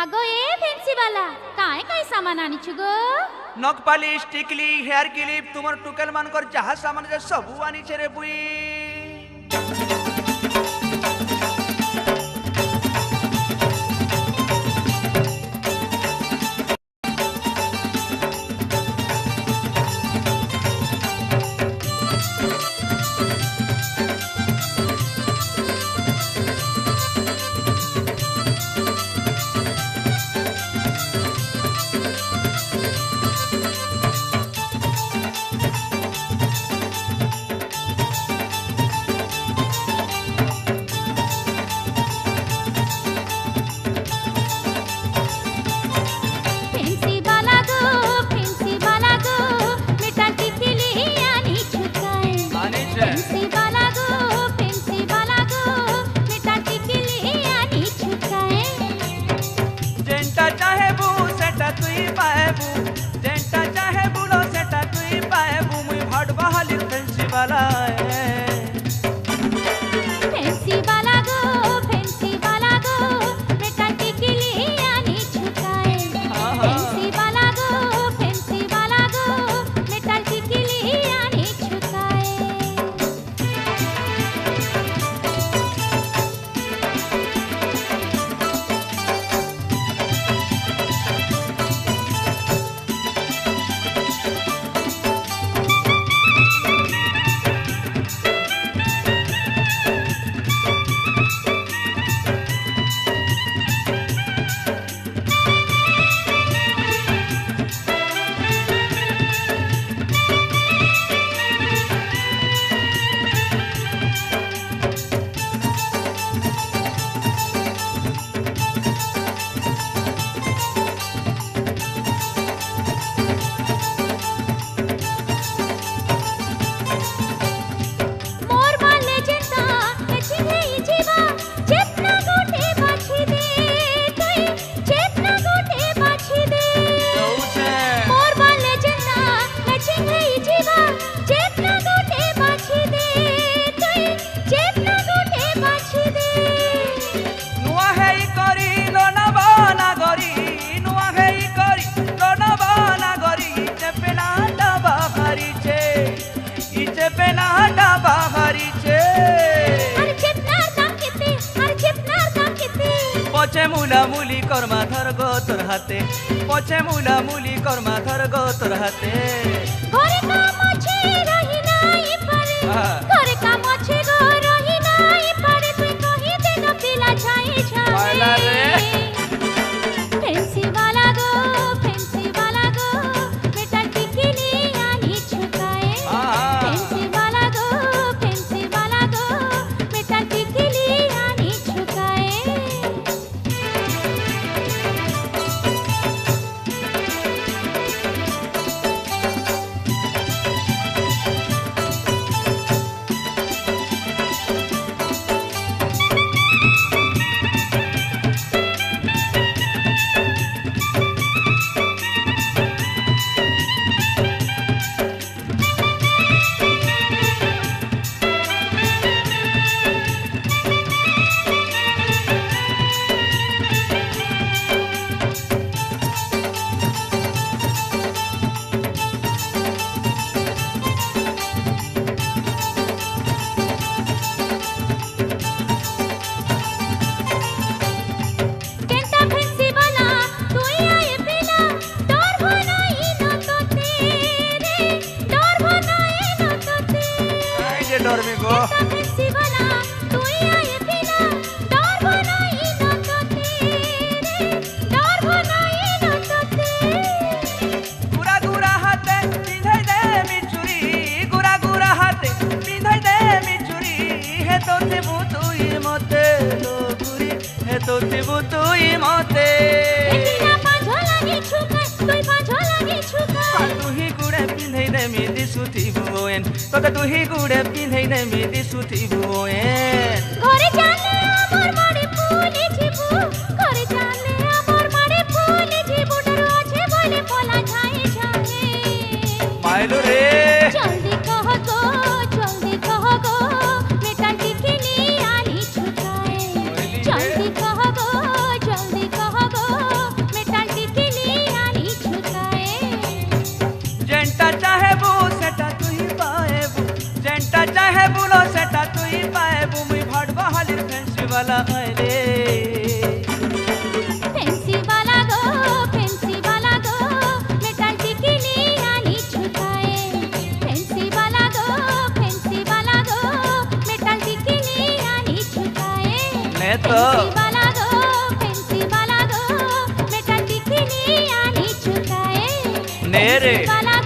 आगो ए फैंसी वाला काय काय सामान आनिछु गो नख पालिश टिकली हेयर क्लिप तुमर टुकेल मानकर जहा सामान जे सबु आनी छे रे बुई पचे मुला मुली कर्मा धर गो तोर हाथे पचे मुला मुली कर्मा धर गो तोर हाथे घरे काम अछि रही नाही पारे घरे काम अछि गो रही नाही पारे तू कहि दे न पिला छाई छाई फैंसी वाला गो बेटा टिकली आनी छुकाए फैंसी वाला गो बेटा टिकली आनी छुकाए डर में गो फैंसी वाला तू आए बिना डर बनाई न तो तेरे डर बनाई न तो तेरे गुरा गुरा हाथे पिंधै दे मिचुरी गुरा गुरा हाथे पिंधै दे मिचुरी हे तो थिबु तुई मते लो गुरी हे तो थिबु तुई मते एतिना पांझो लागी छुका तुई पांझो लागी छुका तू ही गुड़े पिंधै दे मी दिसुथिबु एन तो तू ही गुड़े पिंधै दे मी दिसुथिबु एन घरे जाने हमर माड़े फूले जीबू घरे जाने हमर माड़े फूले जीबू डर আছে বলে পোলা যায় যায় मायलो रे जल्दी कह गो बेटा टिकली आनी छुकाए जल्दी कह गो वाला आए रे फैंसी वाला गो मेटल टिकली आनी छुटाए फैंसी वाला गो मेटल टिकली आनी छुटाए ने तो फैंसी वाला गो मेटल टिकली आनी छुटाए ने रे वाला